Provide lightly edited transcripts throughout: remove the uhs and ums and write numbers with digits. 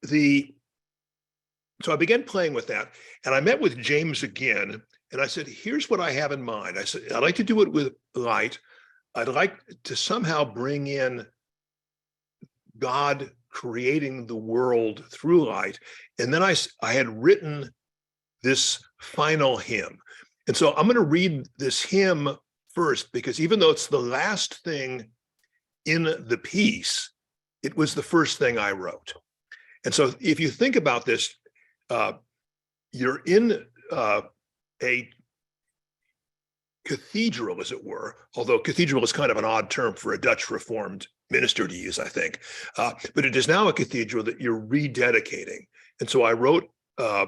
so I began playing with that, and I met with James again, and I said, here's what I have in mind. I said, I'd like to do it with light. I'd like to somehow bring in God creating the world through light. And then I had written this final hymn. And so I'm going to read this hymn first, because even though it's the last thing in the piece, it was the first thing I wrote. And so if you think about this, you're in a cathedral, as it were, although cathedral is kind of an odd term for a Dutch Reformed minister to use, I think. But it is now a cathedral that you're rededicating. And so I wrote a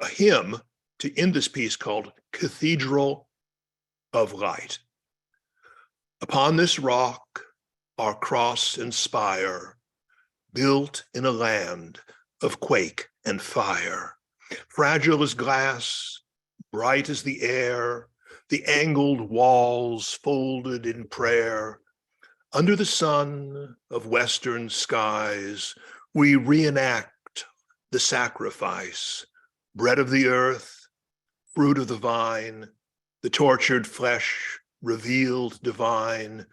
hymn to end this piece called Cathedral of Light. Upon this rock, our cross and spire, built in a land of quake and fire, fragile as glass, bright as the air, the angled walls folded in prayer. Under the sun of western skies, we reenact the sacrifice, bread of the earth, fruit of the vine, the tortured flesh, revealed divine.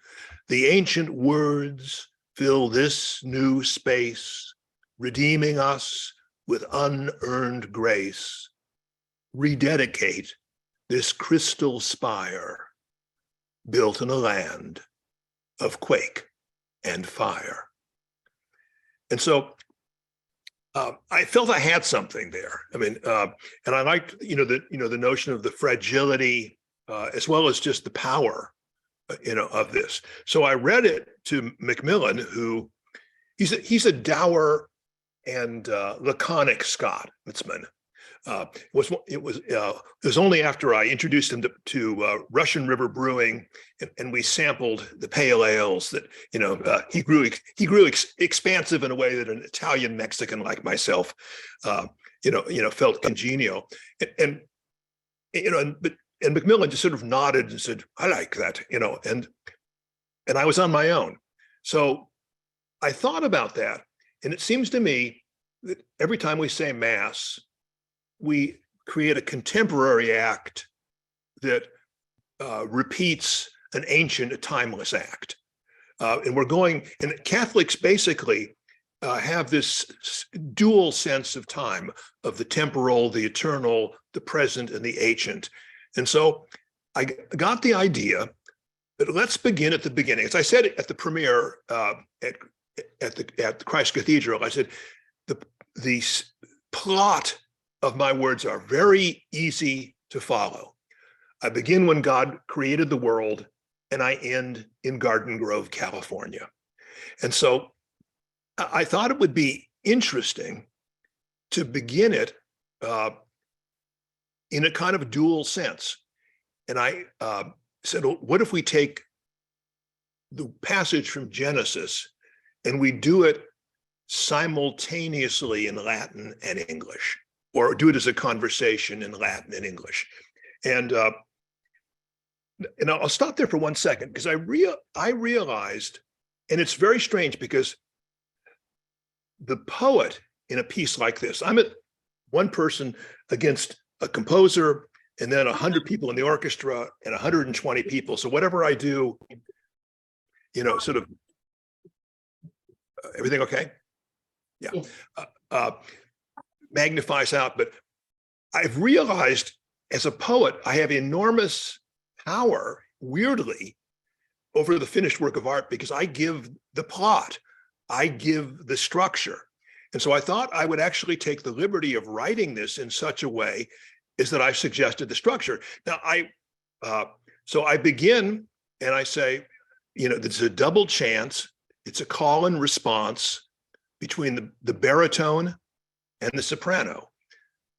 The ancient words fill this new space, redeeming us with unearned grace. Rededicate this crystal spire, built in a land of quake and fire. And so I felt I had something there. I mean, and I liked, the notion of the fragility, as well as just the power, of this. So I read it to Macmillan, who he's a dour and laconic Scotsman. It was only after I introduced him to Russian River Brewing, and we sampled the pale ales that he grew expansive in a way that an Italian Mexican like myself felt congenial, and Macmillan just sort of nodded and said, I like that, and I was on my own. So I thought about that, and it seems to me that every time we say Mass, we create a contemporary act that repeats an ancient, a timeless act. And Catholics basically have this dual sense of time, of the temporal, the eternal, the present, and the ancient. And so I got the idea that let's begin at the beginning. As I said at the premiere at the Christ Cathedral, I said, the plot of my words are very easy to follow. I begin when God created the world, and I end in Garden Grove, California. And so I thought it would be interesting to begin it in a kind of dual sense. And I said, well, what if we take the passage from Genesis and we do it simultaneously in Latin and English, or do it as a conversation in Latin and English? And I'll stop there for 1 second, because I realized, and it's very strange, because the poet in a piece like this, I'm at one person against a composer, and then 100 people in the orchestra and 120 people. So whatever I do, sort of, everything okay? Yeah. Magnifies out, but I've realized as a poet, I have enormous power, weirdly, over the finished work of art, because I give the plot, I give the structure. And so I thought I would actually take the liberty of writing this in such a way as that I suggested the structure. Now, so I begin and I say, there's a double chance. It's a call and response between the baritone and the soprano.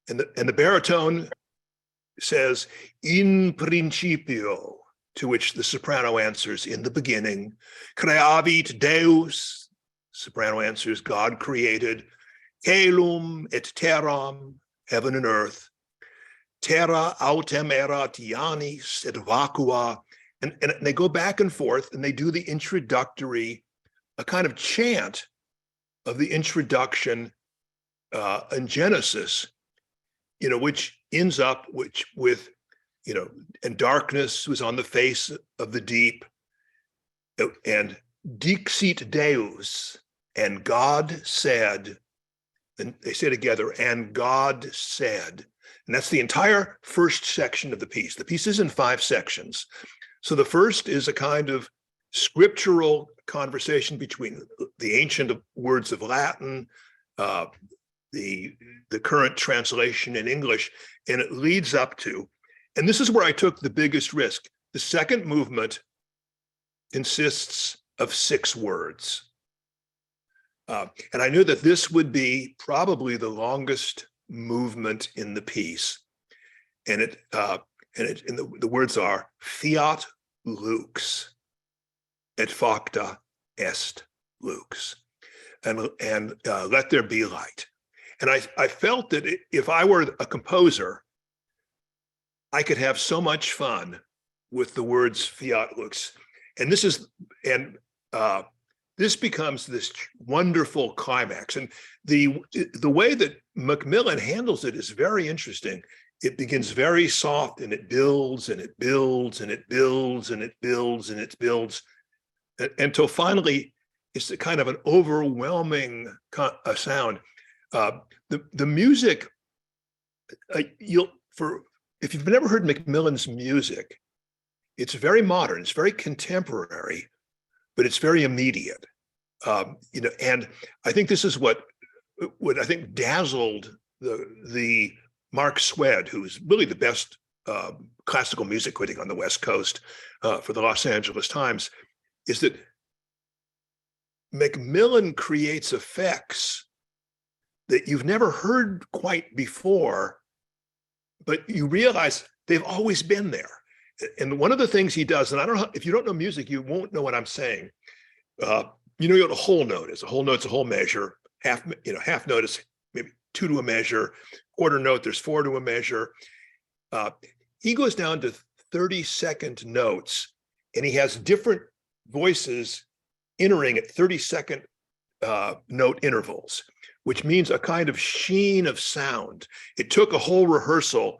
And the baritone says, in principio, to which the soprano answers, in the beginning. Creavit Deus, soprano answers, God created. Caelum et terram, heaven and earth. Terra autem erat Ianis et vacua. And they go back and forth, and they do the introductory, a kind of chant of the introduction in Genesis, which ends up with, and darkness was on the face of the deep, and dixit Deus, and God said, and they say together, and God said, and that's the entire first section of the piece. The piece is in 5 sections. So the first is a kind of scriptural conversation between the ancient words of Latin, the current translation in English, and it leads up to, and this is where I took the biggest risk. The second movement consists of 6 words. And I knew that this would be probably the longest movement in the piece. And the words are Fiat lux et facta est lux, and let there be light. And I felt that if I were a composer, I could have so much fun with the words Fiat lux. And this becomes this wonderful climax. And the way that Macmillan handles it is very interesting. It begins very soft, and it builds and it builds and it builds and it builds and it builds until finally it's a kind of an overwhelming sound. The music, if you've never heard Macmillan's music, it's very modern, it's very contemporary, but it's very immediate. And I think this is what I think dazzled the Mark Swed, who's really the best classical music critic on the West Coast for the Los Angeles Times, is that Macmillan creates effects that you've never heard quite before, but you realize they've always been there. And one of the things he does, and I don't know, if you don't know music, you won't know what I'm saying. You know what a whole note is. A whole note's a whole measure. Half note is maybe 2 to a measure. Quarter note, there's 4 to a measure. He goes down to 30-second notes, and he has different voices entering at 30-second note intervals, which means a kind of sheen of sound. It took a whole rehearsal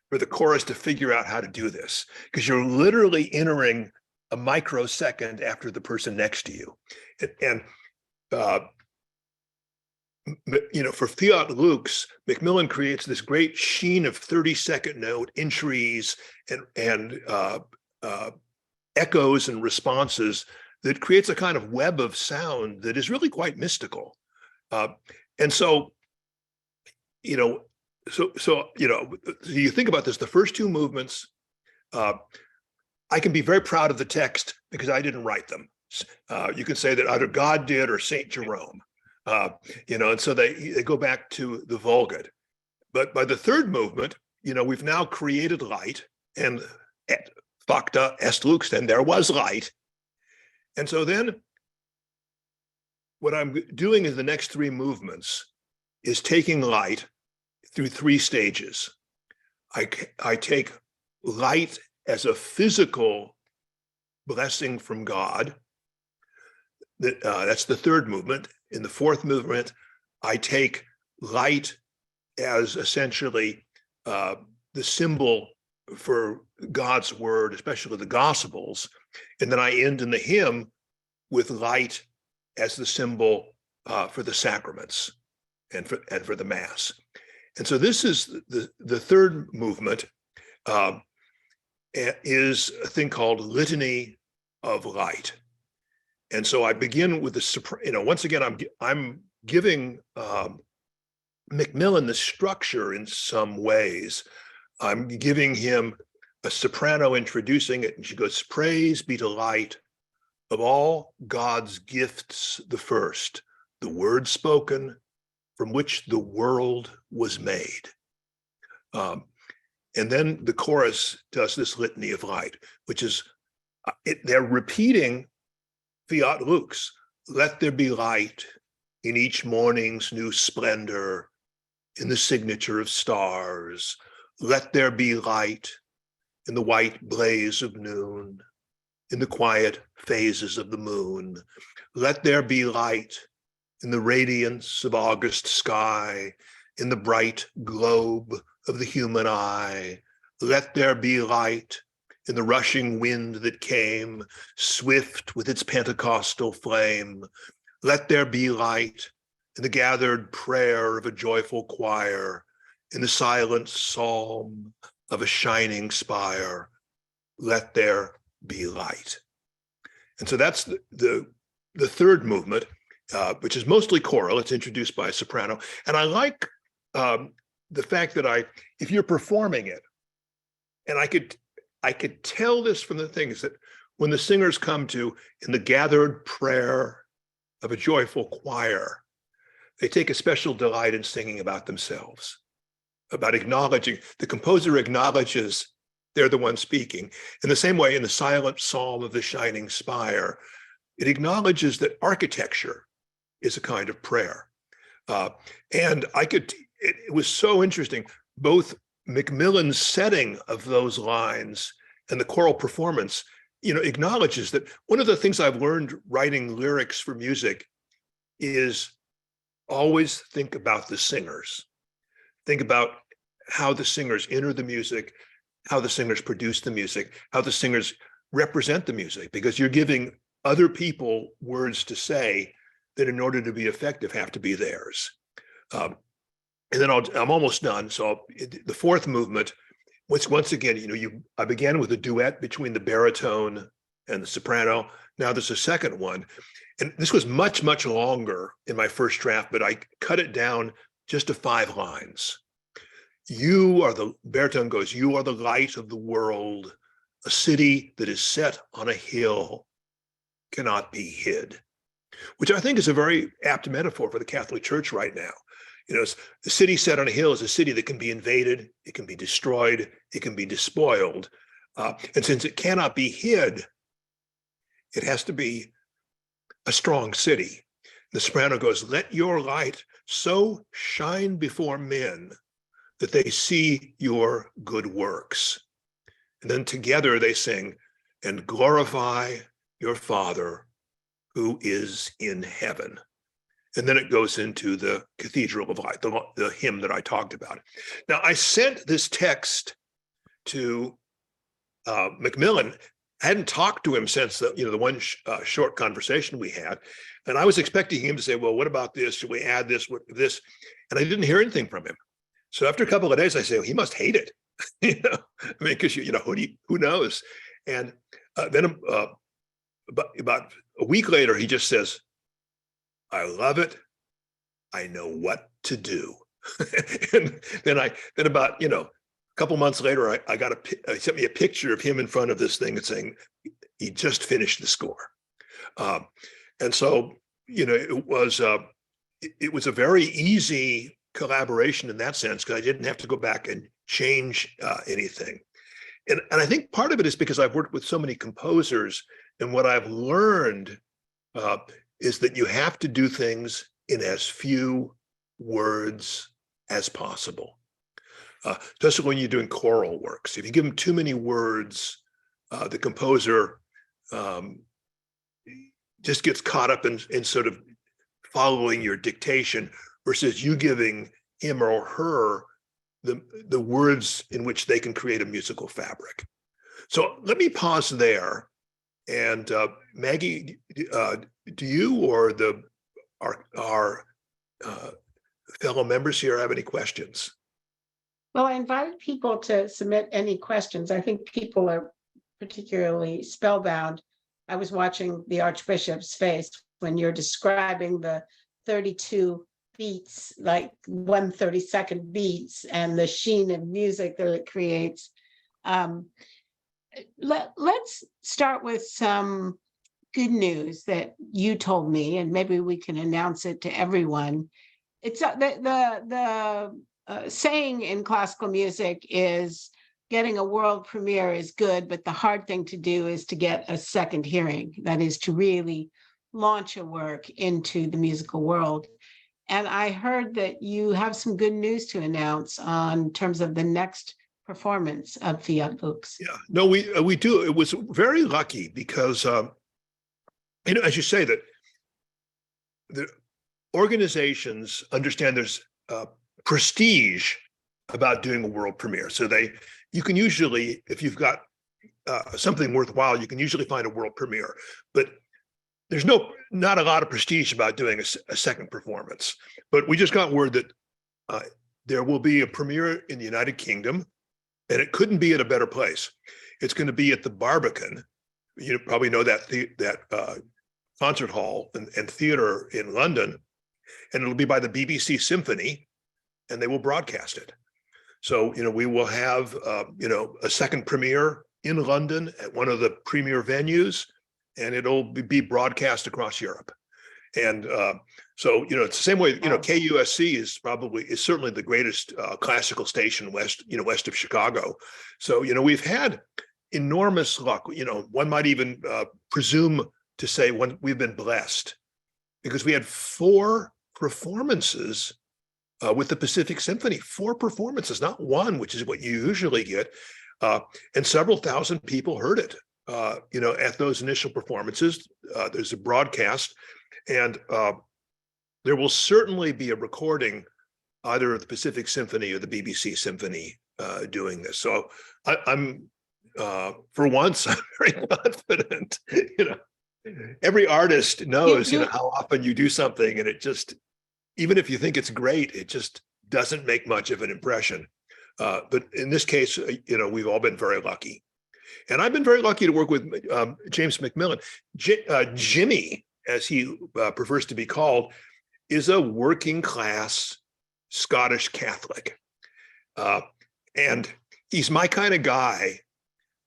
for the chorus to figure out how to do this, because you're literally entering a microsecond after the person next to you. And for Fiat lux, Macmillan creates this great sheen of 30-second note entries and echoes and responses that creates a kind of web of sound that is really quite mystical. And so you think about this, the first 2 movements, I can be very proud of the text because I didn't write them. You can say that either God did or Saint Jerome, and so they go back to the Vulgate. But by the 3rd movement, we've now created light, and et facta est lux, and there was light. And so then what I'm doing in the next 3 movements is taking light through 3 stages. I take light as a physical blessing from God. That's the 3rd movement. In the 4th movement, I take light as essentially the symbol for God's word, especially the Gospels. And then I end in the hymn with light as the symbol for the sacraments and for the Mass. And so this is the 3rd movement, is a thing called Litany of Light. And so I begin with the once again, I'm giving Macmillan the structure in some ways. I'm giving him a soprano introducing it, and she goes, "Praise be to light, of all God's gifts the first, the word spoken, from which the world was made." And then the chorus does this litany of light, which is, they're repeating Fiat lux, let there be light in each morning's new splendor, in the signature of stars. Let there be light in the white blaze of noon, in the quiet phases of the moon. Let there be light in the radiance of August sky, in the bright globe of the human eye. Let there be light in the rushing wind that came, swift with its Pentecostal flame. Let there be light in the gathered prayer of a joyful choir, in the silent psalm of a shining spire. Let there be light. And so that's the third movement, which is mostly choral. It's introduced by a soprano. And I like the fact that if you're performing it, and I could tell this from the things that when the singers come to in the gathered prayer of a joyful choir, they take a special delight in singing about themselves, about acknowledging, the composer acknowledges they're the one speaking. In the same way, in the silent psalm of the shining spire, it acknowledges that architecture is a kind of prayer. And it was so interesting, both Macmillan's setting of those lines and the choral performance, acknowledges that one of the things I've learned writing lyrics for music is always think about the singers. Think about how the singers enter the music, how the singers produce the music, how the singers represent the music, because you're giving other people words to say that in order to be effective have to be theirs. And then I'm almost done. So the fourth movement, which once again, I began with a duet between the baritone and the soprano. Now there's a second one. And this was much, much longer in my first draft, but I cut it down just to 5 lines. Baritone goes, you are the light of the world. A city that is set on a hill cannot be hid, which I think is a very apt metaphor for the Catholic Church right now. The city set on a hill is a city that can be invaded, it can be destroyed, it can be despoiled. And since it cannot be hid, it has to be a strong city. The soprano goes, let your light so shine before men that they see your good works. And then together they sing, and glorify your Father who is in heaven. And then it goes into the Cathedral of Light, the hymn that I talked about. Now, I sent this text to Macmillan. I hadn't talked to him since the one short conversation we had. And I was expecting him to say, well, what about this? Should we add this, this? And I didn't hear anything from him. So after a couple of days, I say, well, he must hate it. Because who knows? And then about a week later, he just says, I love it. I know what to do. And then about a couple months later, I sent me a picture of him in front of this thing and saying he just finished the score. And so it was a very easy collaboration in that sense, because I didn't have to go back and change anything. And I think part of it is because I've worked with so many composers, and what I've learned is that you have to do things in as few words as possible, especially when you're doing choral works. If you give them too many words, the composer just gets caught up in sort of following your dictation versus you giving him or her the words in which they can create a musical fabric. So let me pause there. And Maggie, do you or our fellow members here have any questions? Well, I invited people to submit any questions. I think people are particularly spellbound. I was watching the Archbishop's face when you're describing the 32 beats, like 1/32 beats, and the sheen of music that it creates. Let's start with some good news that you told me, and maybe we can announce it to everyone. It's the saying in classical music is getting a world premiere is good, but the hard thing to do is to get a second hearing. That is to really launch a work into the musical world. And I heard that you have some good news to announce on terms of the next performance of Fiat books. Yeah, no, we do. It was very lucky because, as you say, that the organizations understand there's prestige about doing a world premiere. So you can usually, if you've got something worthwhile, you can usually find a world premiere. But there's not a lot of prestige about doing a second performance. But we just got word that there will be a premiere in the United Kingdom, and it couldn't be at a better place. It's going to be at the Barbican. You probably know that concert hall and theater in London, and it'll be by the BBC Symphony, and they will broadcast it. So, we will have, a second premiere in London at one of the premier venues, and it'll be broadcast across Europe. And so, it's the same way, KUSC is certainly the greatest classical station west of Chicago. So, we've had enormous luck. One might even presume to say we've been blessed, because we had 4 performances with the Pacific Symphony, 4 performances, not one, which is what you usually get. And several thousand people heard it, at those initial performances. There's a broadcast, and there will certainly be a recording either of the Pacific Symphony or the BBC Symphony doing this. So I'm for once, I'm very confident. Every artist knows, how often you do something, and it just, even if you think it's great, it just doesn't make much of an impression. But in this case, we've all been very lucky. And I've been very lucky to work with James McMillan. Jimmy, as he prefers to be called, is a working class Scottish Catholic. And he's my kind of guy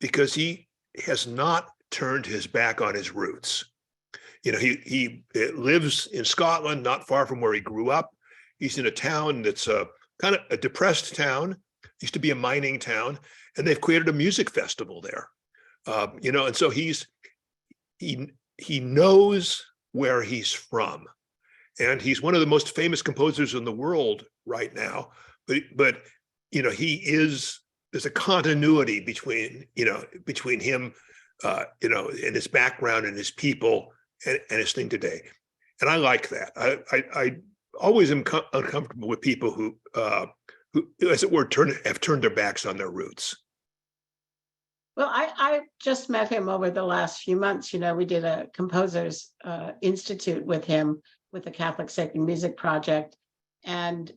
because he has not turned his back on his roots. He lives in Scotland, not far from where he grew up. He's in a town that's kind of a depressed town. Used to be a mining town, and they've created a music festival there. And so he knows where he's from, and he's one of the most famous composers in the world right now. But there's a continuity between him, and his background and his people and his thing today. And I like that. I always am uncomfortable with people who, as it were, have turned their backs on their roots. Well, I just met him over the last few months. We did a Composers Institute with him with the Catholic Sacred Music Project. And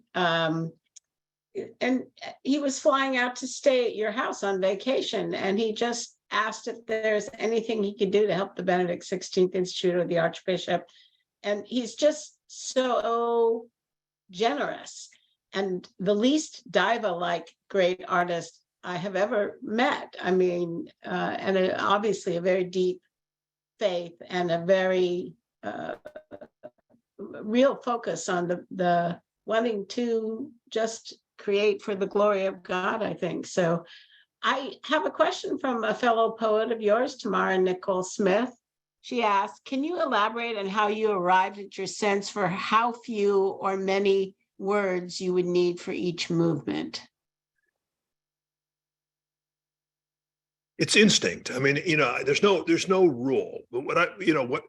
he was flying out to stay at your house on vacation. And he just asked if there's anything he could do to help the Benedict XVI Institute or the Archbishop. And he's just so generous, and the least diva-like great artist I have ever met. I mean, obviously a very deep faith and a very real focus on the wanting to just create for the glory of God, I think. So I have a question from a fellow poet of yours, Tamara Nicole Smith. She asked, can you elaborate on how you arrived at your sense for how few or many words you would need for each movement? It's instinct. I mean, there's no rule. But what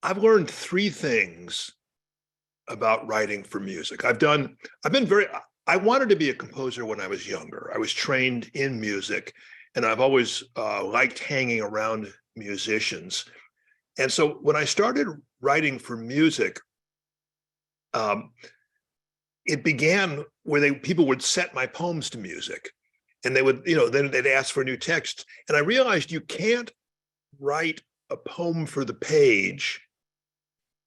I've learned 3 things about writing for music. I wanted to be a composer when I was younger. I was trained in music, and I've always liked hanging around musicians. And so when I started writing for music, it began where people would set my poems to music, and they would, then they'd ask for new text. And I realized you can't write a poem for the page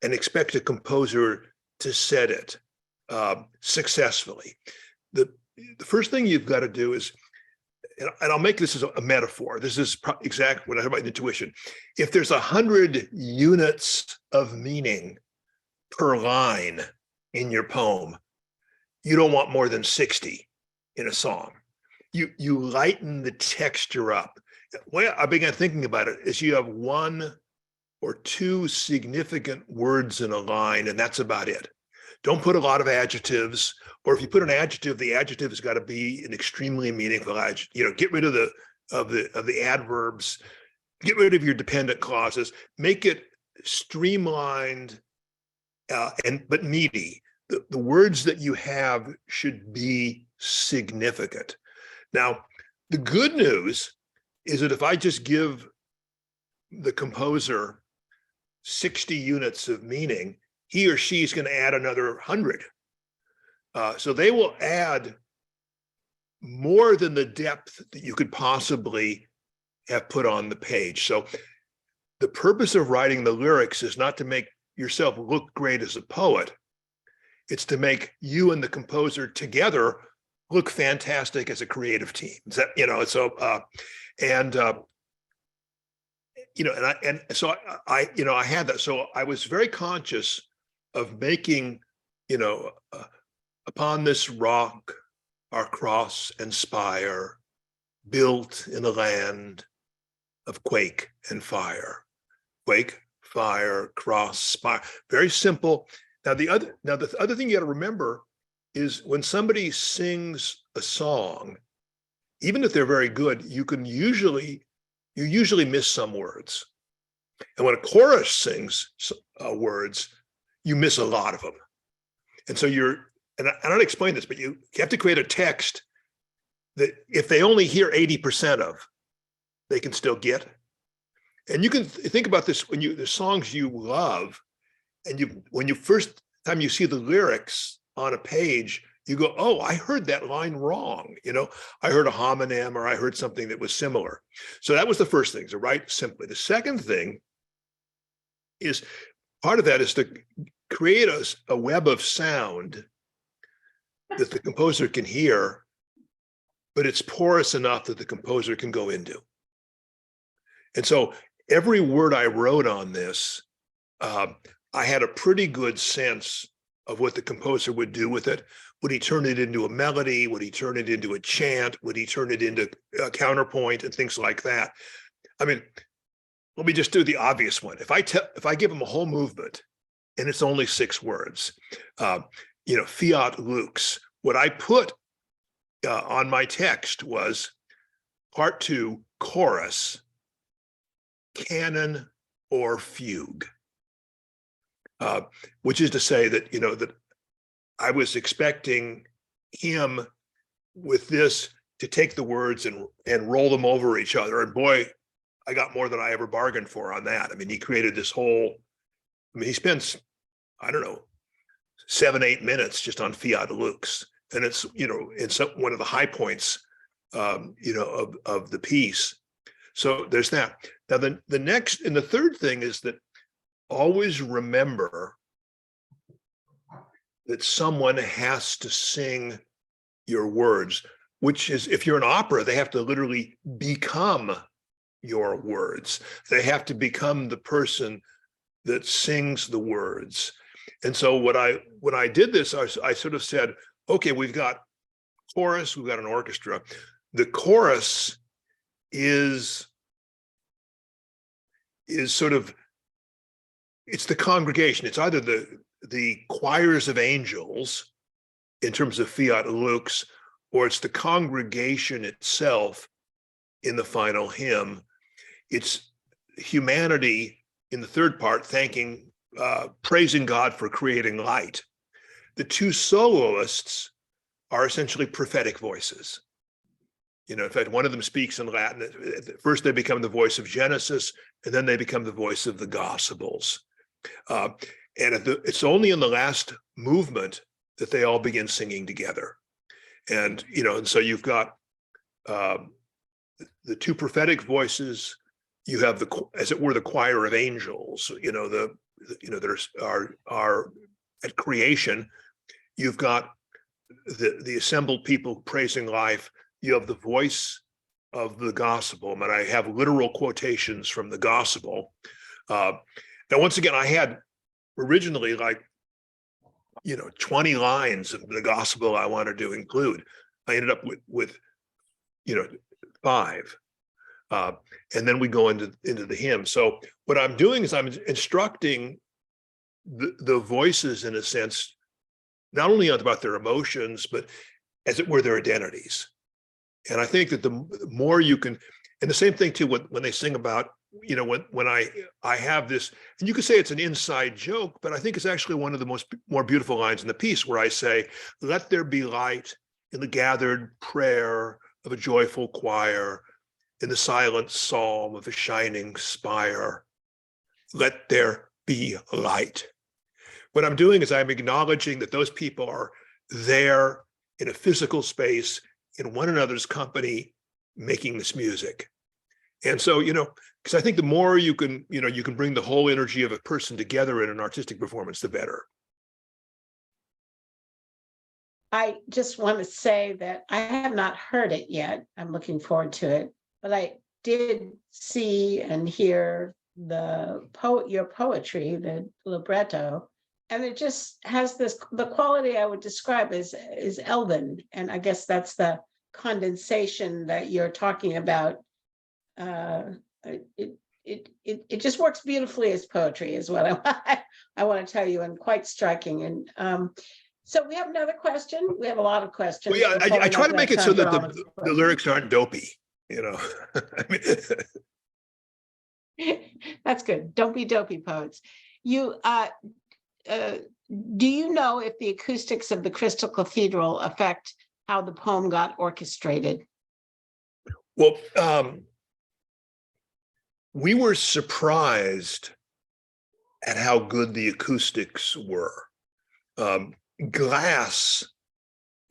and expect a composer to set it successfully. The first thing you've got to do is, and I'll make this as a metaphor. This is exactly what I talk about intuition. If there's 100 units of meaning per line in your poem, you don't want more than 60 in a song. You lighten the texture up. The way I began thinking about it is you have 1 or 2 significant words in a line, and that's about it. Don't put a lot of adjectives, or if you put an adjective, the adjective has got to be an extremely meaningful adjective. Get rid of the adverbs, get rid of your dependent clauses, make it streamlined but meaty. The words that you have should be significant. Now, the good news is that if I just give the composer 60 units of meaning, he or she is going to add another 100. So they will add more than the depth that you could possibly have put on the page. So the purpose of writing the lyrics is not to make yourself look great as a poet. It's to make you and the composer together look fantastic as a creative team. Is that, so I had that. So I was very conscious of making, upon this rock, our cross and spire, built in a land of quake and fire. Quake, fire, cross, spire. Very simple. Now the other thing you got to remember is when somebody sings a song, even if they're very good, you usually miss some words. And when a chorus sings words, you miss a lot of them. And so and I don't explain this, but you have to create a text that if they only hear 80% of, they can still get. And you can think about this when the songs you love, and when you first time you see the lyrics on a page, you go, oh, I heard that line wrong. I heard a homonym, or I heard something that was similar. So that was the first thing, to write simply. The second thing is, part of that is to create a web of sound that the composer can hear, but it's porous enough that the composer can go into. And so every word I wrote on this, I had a pretty good sense of what the composer would do with it. Would he turn it into a melody? Would he turn it into a chant? Would he turn it into a counterpoint and things like that? I mean, let me just do the obvious one. If I give him a whole movement and it's only 6 words, Fiat Lux, what I put on my text was part 2, chorus, canon or fugue, which is to say that, that I was expecting him with this to take the words and roll them over each other. And boy, I got more than I ever bargained for on that. I mean, he created this whole, he spends, I don't know, 7-8 minutes just on Fiat Lux. And it's, it's one of the high points, of the piece. So there's that. Now, the next and the third thing is that always remember that someone has to sing your words, which is, if you're an opera, they have to literally become your words. They have to become the person that sings the words. And so when I did this, I sort of said, okay, we've got chorus, we've got an orchestra. The chorus is sort of, it's the congregation. It's either the choirs of angels in terms of Fiat Lux, or it's the congregation itself in the final hymn. It's humanity in the third part, praising God for creating light. The 2 soloists are essentially prophetic voices. In fact, one of them speaks in Latin. At first, they become the voice of Genesis, and then they become the voice of the Gospels. And it's only in the last movement that they all begin singing together. And, and so you've got the 2 prophetic voices. You have as it were, the choir of angels. There's are at creation. You've got the assembled people praising life. You have the voice of the gospel. And I have literal quotations from the gospel. Now, once again, I had originally 20 lines of the gospel I wanted to include. I ended up with 5. And then we go into the hymn. So what I'm doing is I'm instructing the voices, in a sense, not only about their emotions, but as it were, their identities. And I think that the more you can, and the same thing too, when they sing about when I have this, and you could say it's an inside joke, but I think it's actually one of the more beautiful lines in the piece, where I say, "Let there be light in the gathered prayer of a joyful choir, in the silent psalm of a shining spire. Let there be light." What I'm doing is I'm acknowledging that those people are there in a physical space, in one another's company, making this music. And so, because I think the more you can bring the whole energy of a person together in an artistic performance, the better. I just want to say that I have not heard it yet. I'm looking forward to it, but I did see and hear your poetry, the libretto, and it just has the quality I would describe as is elven, and I guess that's the condensation that you're talking about. It just works beautifully as poetry, is what I want to tell you, and quite striking. And so we have another question. We have a lot of questions. Well, yeah, I try to make it so that the lyrics aren't dopey. I mean, that's good. Don't be dopey, poets. Do you know if the acoustics of the Crystal Cathedral affect how the poem got orchestrated? Well, we were surprised at how good the acoustics were. Glass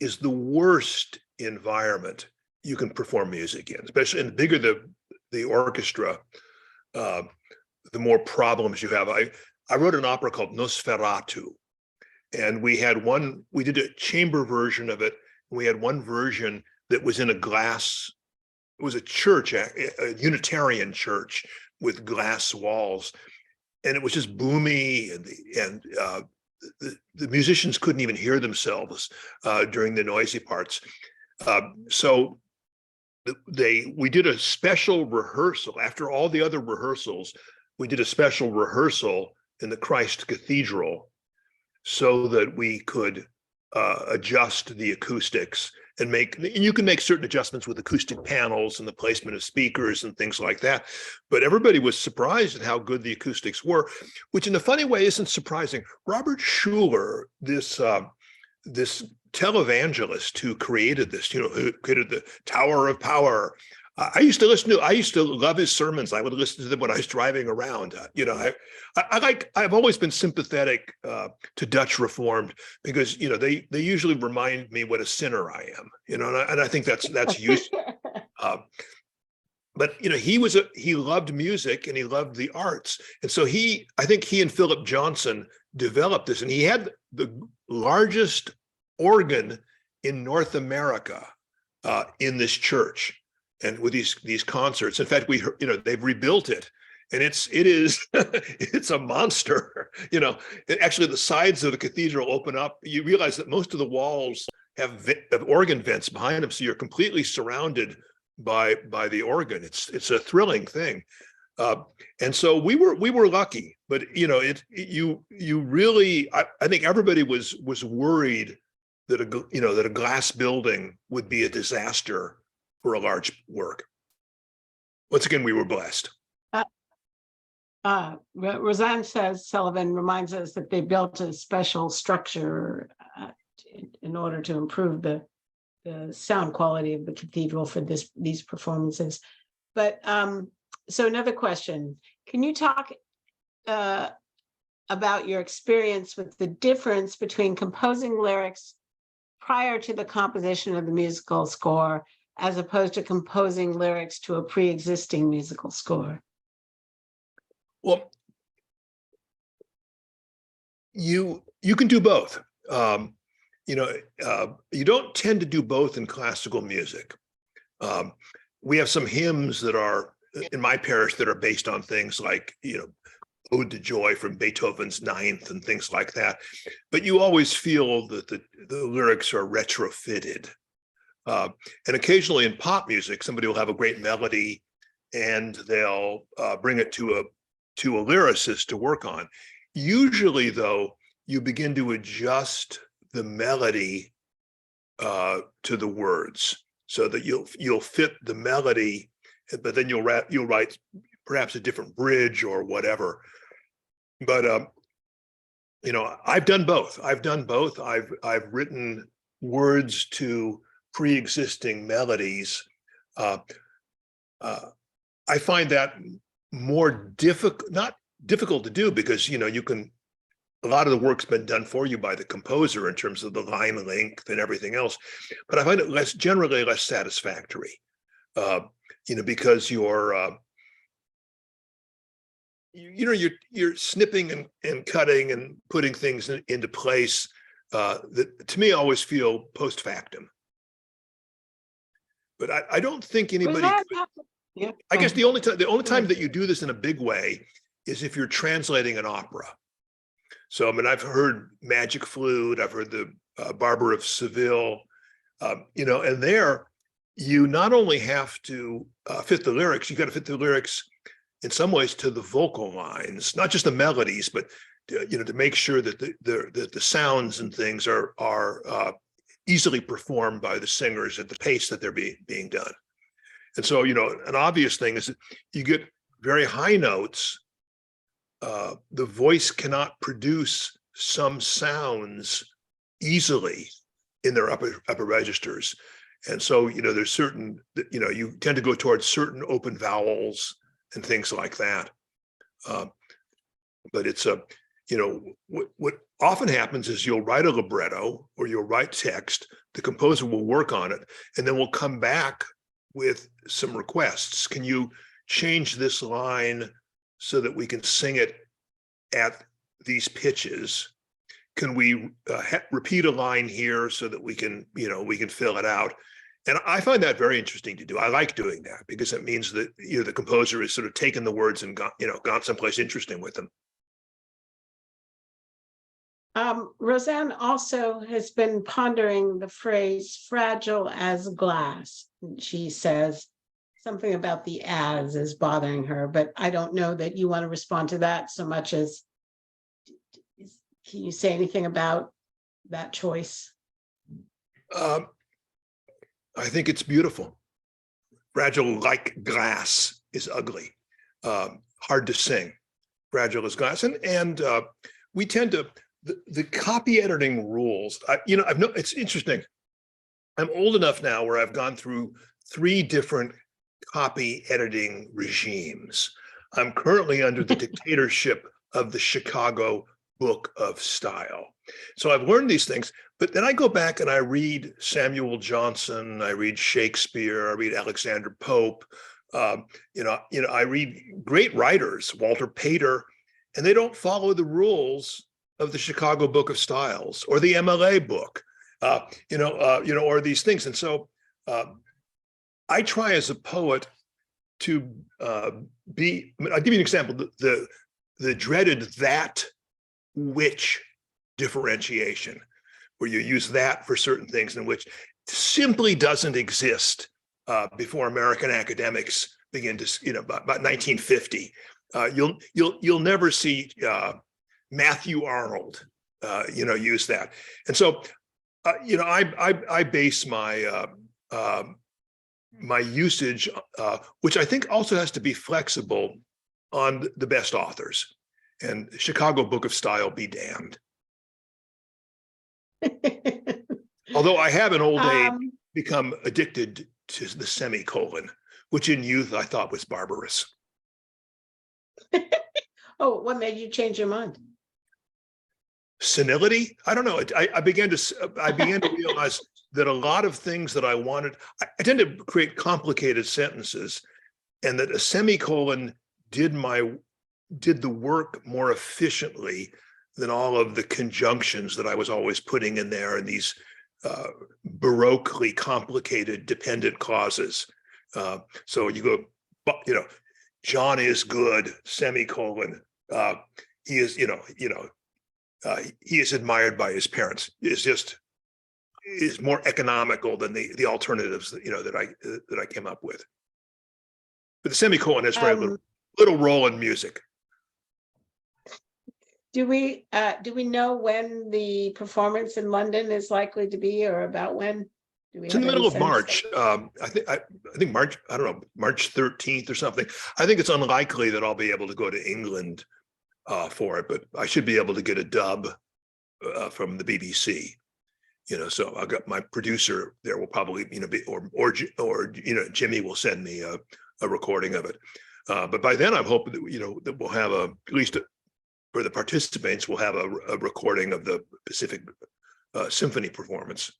is the worst environment you can perform music in, especially, and the bigger the orchestra, the more problems you have. I wrote an opera called Nosferatu, and we did a chamber version of it. We had one version that was in a glass. It was a church, a Unitarian church with glass walls, and it was just boomy, and the musicians couldn't even hear themselves during the noisy parts. So we did a special rehearsal. After all the other rehearsals, we did a special rehearsal in the Christ Cathedral so that we could adjust the acoustics and you can make certain adjustments with acoustic panels and the placement of speakers and things like that. But everybody was surprised at how good the acoustics were, which in a funny way isn't surprising. Robert Schuller, this televangelist who created this, who created the Tower of Power. I used to love his sermons. I would listen to them when I was driving around. I've always been sympathetic to Dutch Reformed because, they usually remind me what a sinner I am, and I think that's useful. But he loved music and he loved the arts. And so I think he and Philip Johnson developed this, and he had the largest organ in North America in this church. And with these concerts, in fact, they've rebuilt it, and it is it's a monster. Actually, the sides of the cathedral open up. You realize that most of the walls have organ vents behind them, so you're completely surrounded by the organ. It's a thrilling thing, and so we were lucky. But you really, I think everybody was worried that a glass building would be a disaster for a large work. Once again, we were blessed. Roseanne says Sullivan reminds us that they built a special structure in order to improve the sound quality of the cathedral for these performances. But so another question: can you talk about your experience with the difference between composing lyrics prior to the composition of the musical score, as opposed to composing lyrics to a pre-existing musical score? Well, you can do both. You don't tend to do both in classical music. We have some hymns that are in my parish that are based on things like, Ode to Joy from Beethoven's Ninth and things like that. But you always feel that the lyrics are retrofitted. And occasionally in pop music, somebody will have a great melody and they'll bring it to a lyricist to work on. Usually, though, you begin to adjust the melody to the words so that you'll fit the melody, but then you'll write perhaps a different bridge or whatever. But I've done both. I've written words to pre-existing melodies. I find that more difficult, not difficult to do, because you can. A lot of the work's been done for you by the composer in terms of the line length and everything else, but I find it generally less satisfactory. Because you're snipping and cutting and putting things into place that to me always feel post factum. But I don't think anybody. Yeah. I guess the only time that you do this in a big way is if you're translating an opera. So, I mean, I've heard Magic Flute, I've heard the Barber of Seville, and there you not only have to fit the lyrics, you got to fit the lyrics in some ways to the vocal lines, not just the melodies, but to make sure that the sounds and things are easily performed by the singers at the pace that they're being done. And so, an obvious thing is that you get very high notes. The voice cannot produce some sounds easily in their upper registers. And so, there's certain, you tend to go towards certain open vowels and things like that. But it's what often happens is you'll write a libretto or you'll write text, the composer will work on it, and then we'll come back with some requests. Can you change this line so that we can sing it at these pitches? Can we repeat a line here so that we can fill it out? And I find that very interesting to do. I like doing that because it means that the composer is sort of taken the words and gone someplace interesting with them. Roseanne also has been pondering the phrase "fragile as glass." She says something about the "as" is bothering her, but I don't know that you want to respond to that so much as, can you say anything about that choice? I think it's beautiful. Fragile like glass is ugly, hard to sing. Fragile as glass, and we tend to the copy editing rules. It's interesting. I'm old enough now where I've gone through 3 different copy editing regimes. I'm currently under the dictatorship of the Chicago Book of Style. So I've learned these things, but then I go back and I read Samuel Johnson, I read Shakespeare, I read Alexander Pope, I read great writers, Walter Pater, and they don't follow the rules of the Chicago Book of Styles or the MLA book, or these things. And so I try as a poet to I'll give you an example, the dreaded that which differentiation, where you use that for certain things in which simply doesn't exist before American academics begin to, about 1950. You'll never see Matthew Arnold, use that. And so, I base my my usage, which I think also has to be flexible, on the best authors. And Chicago Book of Style be damned. Although I have in old age become addicted to the semicolon, which in youth I thought was barbarous. Oh, what made you change your mind? Senility? I don't know. I began to realize that a lot of things that I wanted, I tend to create complicated sentences, and that a semicolon did the work more efficiently than all of the conjunctions that I was always putting in there, and these baroquely complicated dependent clauses. So you go, John is good, semicolon. He is, he is admired by his parents. Is more economical than the alternatives that I came up with. But the semicolon has very little role in music. Do we know when the performance in London is likely to be, or about when? Do we It's in have the any middle of sense? March. I think March, I don't know, March 13th or something. I think it's unlikely that I'll be able to go to England for it, but I should be able to get a dub from the BBC. So I got my producer there will probably, be, or Jimmy will send me a recording of it. But by then I'm hoping that, that we'll have at least for the participants, we'll have a recording of the Pacific Symphony performance.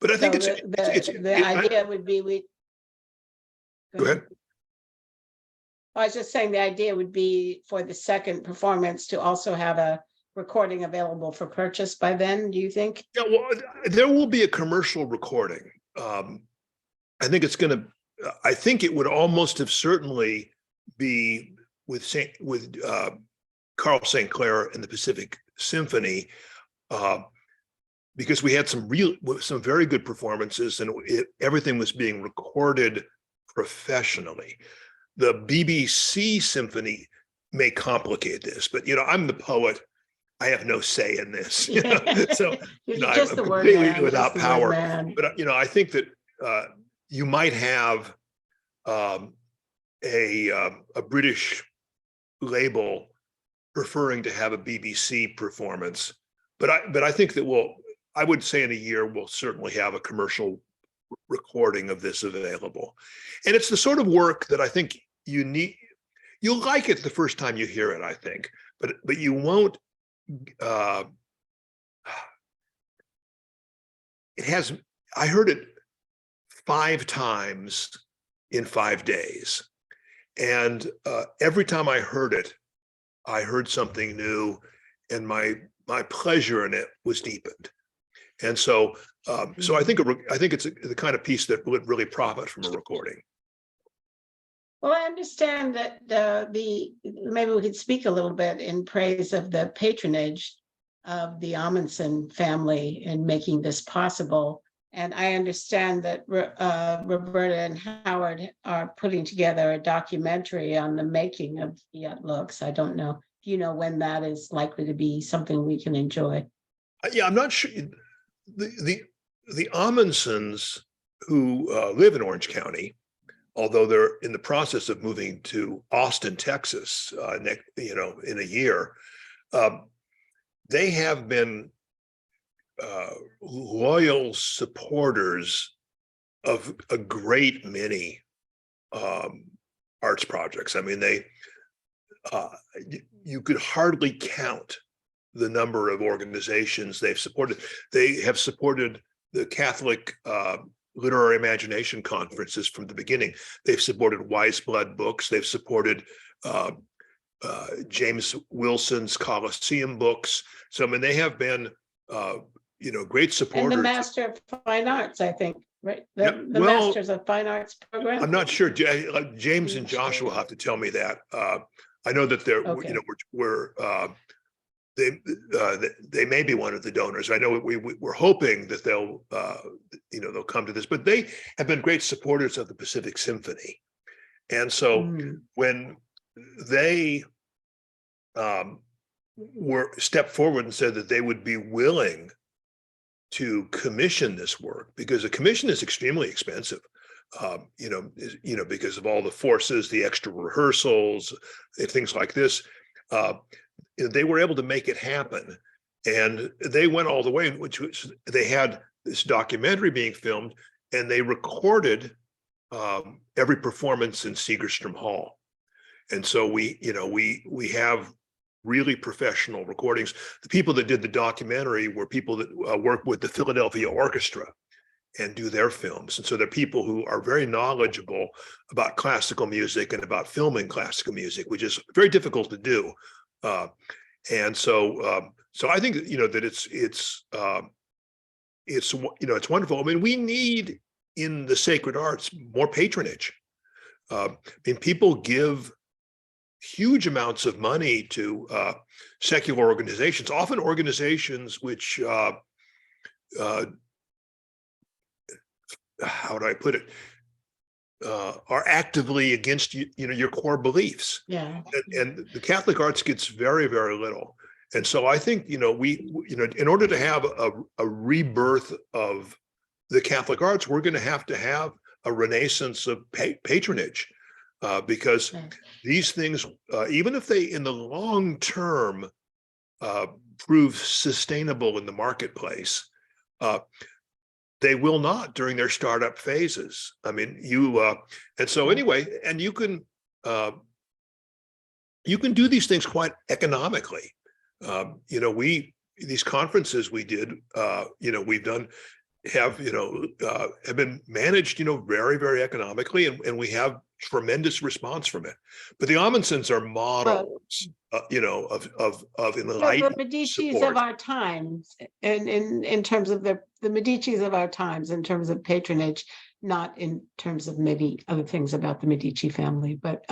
But I think the idea would be go ahead. I was just saying the idea would be for the second performance to also have a recording available for purchase by then, do you think? Yeah, well, there will be a commercial recording. I think it would almost have certainly be with Carl St. Clair and the Pacific Symphony, because we had some very good performances, and everything was being recorded professionally. The BBC Symphony may complicate this, but I'm the poet. I have no say in this. So I'm completely without power. But I think that you might have a British label preferring to have a BBC performance, but I think that I would say in a year we'll certainly have a commercial recording of this available, and it's the sort of work that I think you need. You'll like it the first time you hear it, I think, but you won't. I heard it 5 times in 5 days, and every time I heard it, I heard something new, and my pleasure in it was deepened. And so I think it's the kind of piece that would really profit from a recording. Well, I understand that maybe we could speak a little bit in praise of the patronage of the Amundsen family in making this possible. And I understand that Roberta and Howard are putting together a documentary on the making of Fiat looks. I don't know if you know when that is likely to be something we can enjoy. Yeah, I'm not sure. The Amundsens, who live in Orange County, although they're in the process of moving to Austin, Texas, in a year, they have been loyal supporters of a great many arts projects. I mean, you could hardly count the number of organizations they've supported. They have supported the Catholic Literary Imagination Conferences from the beginning. They've supported Wise Blood Books. They've supported James Wilson's Colosseum books. So, I mean, they have been, great supporters. And the Master of Fine Arts, I think, right? The Masters of Fine Arts program. I'm not sure. James and Joshua will have to tell me that. I know that they're, they may be one of the donors. I know we're hoping that they'll come to this, but they have been great supporters of the Pacific Symphony. And so when they stepped forward and said that they would be willing to commission this work, because a commission is extremely expensive, because of all the forces, the extra rehearsals, and things like this. They were able to make it happen, and they went all the way. They had this documentary being filmed, and they recorded every performance in Segerstrom Hall. And so we have really professional recordings. The people that did the documentary were people that work with the Philadelphia Orchestra and do their films. And so they're people who are very knowledgeable about classical music and about filming classical music, which is very difficult to do. And so I think that it's wonderful. I mean, we need in the sacred arts more patronage. People give huge amounts of money to secular organizations, often organizations which, how do I put it, are actively against your core beliefs. Yeah. And the Catholic arts gets very, very little. And so I think, in order to have a rebirth of the Catholic arts, we're going to have a renaissance of patronage, because Right. these things, even if they in the long term prove sustainable in the marketplace, they will not during their startup phases. I mean, and so Right. anyway, and you can do these things quite economically. These conferences we did, we've done, have been managed, very, very economically, and we have tremendous response from it. But the Amundsens are models, of The enlightened Medicis support. of our times, and in terms of the Medicis of our times, in terms of patronage, not in terms of maybe other things about the Medici family, but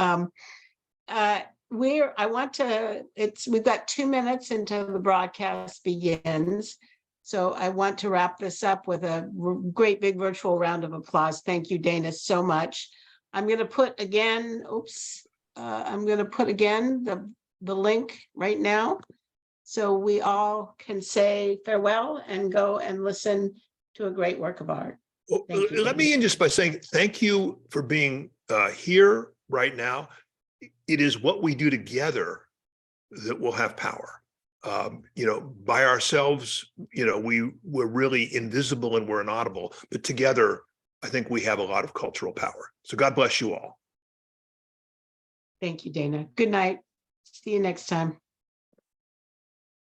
we've got 2 minutes until the broadcast begins. So I want to wrap this up with a great big virtual round of applause. Thank you, Dana, so much. I'm going to put again, the link right now, so we all can say farewell and go and listen to a great work of art. Well, Thank you, let Dana. me end just by saying thank you for being here right now. It is what we do together that will have power. By ourselves, we're really invisible and we're inaudible, but together, I think we have a lot of cultural power. So God bless you all. Thank you, Dana. Good night. See you next time.